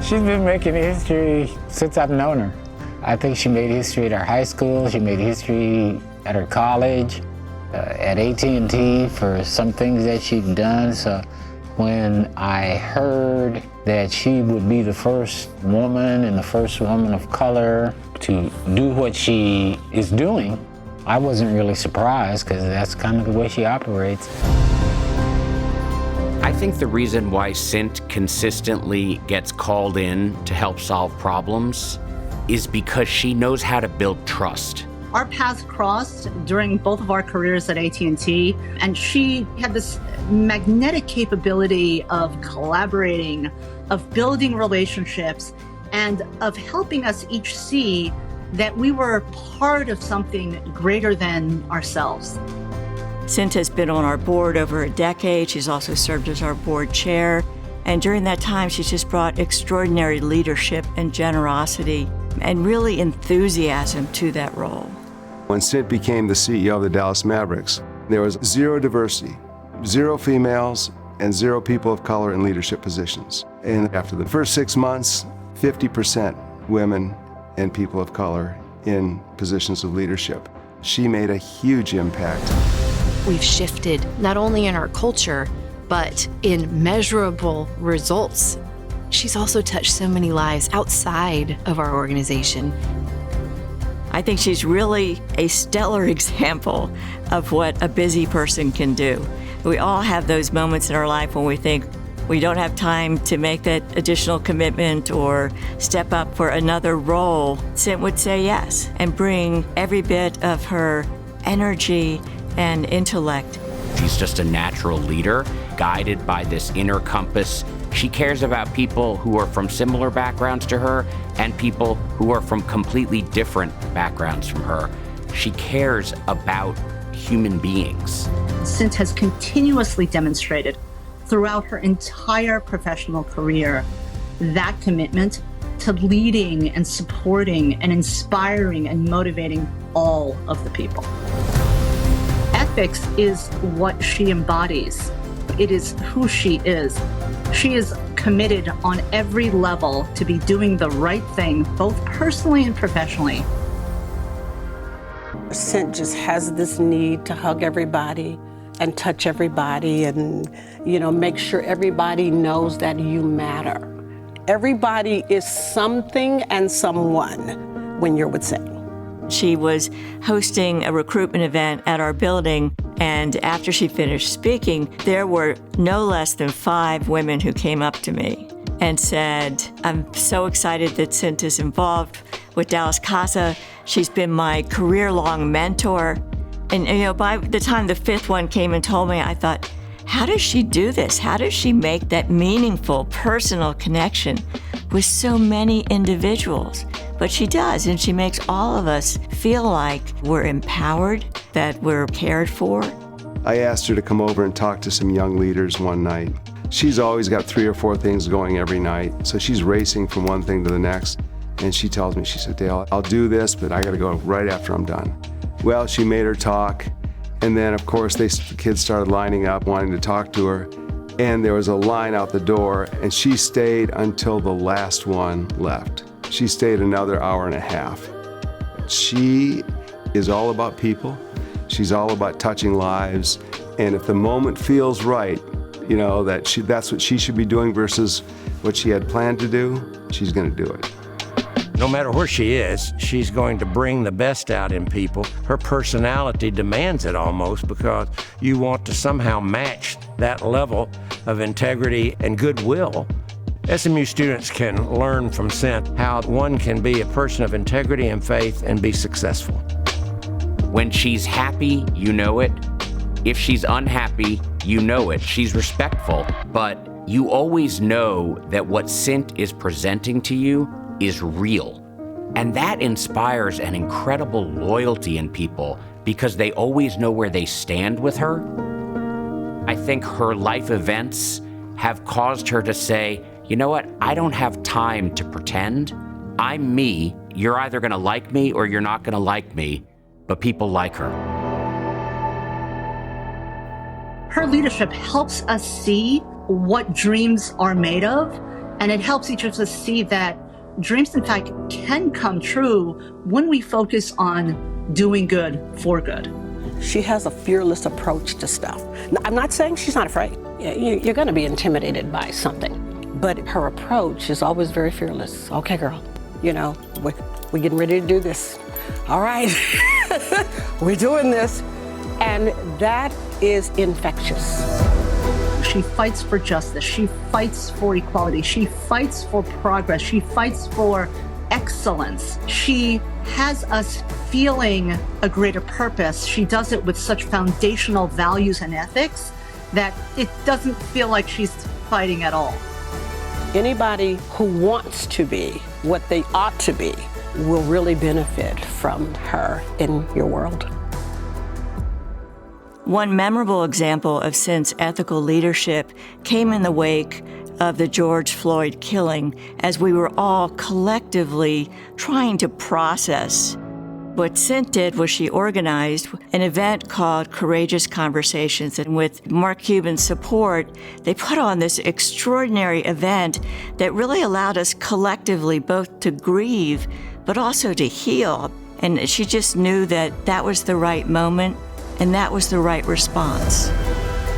She's been making history since I've known her. I think she made history at her high school, she made history at her college, at AT&T for some things that she'd done. So when I heard that she would be the first woman and the first woman of color to do what she is doing, I wasn't really surprised because that's kind of the way she operates. I think the reason why Cynt consistently gets called in to help solve problems is because she knows how to build trust. Our paths crossed during both of our careers at AT&T, and she had this magnetic capability of collaborating, of building relationships, and of helping us each see that we were part of something greater than ourselves. Cynt has been on our board over a decade. She's also served as our board chair. And during that time, she's just brought extraordinary leadership and generosity and really enthusiasm to that role. When Cynt became the CEO of the Dallas Mavericks, there was zero diversity, zero females, and zero people of color in leadership positions. And after the first 6 months, 50% women and people of color in positions of leadership. She made a huge impact. We've shifted not only in our culture, but in measurable results. She's also touched so many lives outside of our organization. I think she's really a stellar example of what a busy person can do. We all have those moments in our life when we think we don't have time to make that additional commitment or step up for another role. Cynt would say yes and bring every bit of her energy and intellect. She's just a natural leader, guided by this inner compass. She cares about people who are from similar backgrounds to her and people who are from completely different backgrounds from her. She cares about human beings. Cynt has continuously demonstrated throughout her entire professional career that commitment to leading and supporting and inspiring and motivating all of the people. Ethics is what she embodies. It is who she is. She is committed on every level to be doing the right thing, both personally and professionally. Cynt just has this need to hug everybody and touch everybody and, make sure everybody knows that you matter. Everybody is something and someone when you're with Cynt. She was hosting a recruitment event at our building, and after she finished speaking, there were no less than 5 women who came up to me and said, "I'm so excited that Cynt is involved with Dallas Casa. She's been my career-long mentor." And by the time the 5th one came and told me, I thought, how does she do this? How does she make that meaningful, personal connection with so many individuals? But she does, and she makes all of us feel like we're empowered, that we're cared for. I asked her to come over and talk to some young leaders one night. She's always got 3 or 4 things going every night, so she's racing from one thing to the next. And she tells me, she said, "Dale, I'll do this, but I gotta go right after I'm done." Well, she made her talk, and then of course the kids started lining up wanting to talk to her, and there was a line out the door, and she stayed until the last one left. She stayed another hour and a half. She is all about people. She's all about touching lives, and if the moment feels right, that's what she should be doing versus what she had planned to do, she's gonna do it. No matter where she is, she's going to bring the best out in people. Her personality demands it almost, because you want to somehow match that level of integrity and goodwill. SMU students can learn from Cynt how one can be a person of integrity and faith and be successful. When she's happy, you know it. If she's unhappy, you know it. She's respectful, but you always know that what Cynt is presenting to you is real. And that inspires an incredible loyalty in people because they always know where they stand with her. I think her life events have caused her to say, you know what, I don't have time to pretend. I'm me. You're either gonna like me or you're not gonna like me, but people like her. Her leadership helps us see what dreams are made of And it helps each of us see that dreams, in fact, can come true when we focus on doing good for good. She has a fearless approach to stuff. I'm not saying she's not afraid. You're going to be intimidated by something, but her approach is always very fearless. Okay, girl, we're getting ready to do this. All right, we're doing this. And that is infectious. She fights for justice. She fights for equality. She fights for progress. She fights for excellence. She has us feeling a greater purpose. She does it with such foundational values and ethics that it doesn't feel like she's fighting at all. Anybody who wants to be what they ought to be will really benefit from her in your world. One memorable example of Cynt's ethical leadership came in the wake of the George Floyd killing, as we were all collectively trying to process. What Cynt did was she organized an event called Courageous Conversations, and with Mark Cuban's support, they put on this extraordinary event that really allowed us collectively both to grieve, but also to heal. And she just knew that that was the right moment, and that was the right response.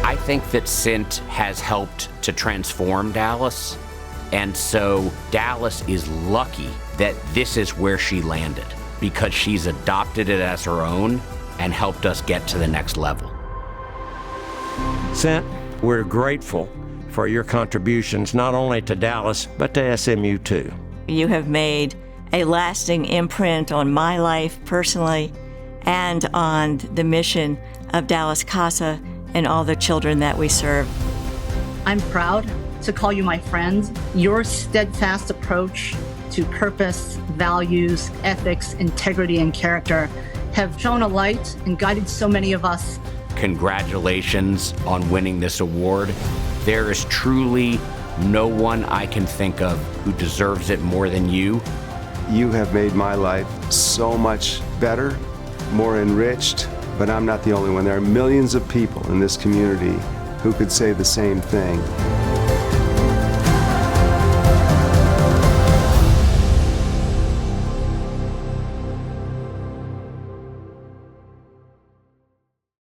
I think that Cynt has helped to transform Dallas, and so Dallas is lucky that this is where she landed, because she's adopted it as her own and helped us get to the next level. Cynt, we're grateful for your contributions, not only to Dallas, but to SMU too. You have made a lasting imprint on my life personally and on the mission of Dallas Casa and all the children that we serve. I'm proud to call you my friend. Your steadfast approach to purpose, values, ethics, integrity, and character have shown a light and guided so many of us. Congratulations on winning this award. There is truly no one I can think of who deserves it more than you. You have made my life so much better, more enriched, but I'm not the only one. There are millions of people in this community who could say the same thing.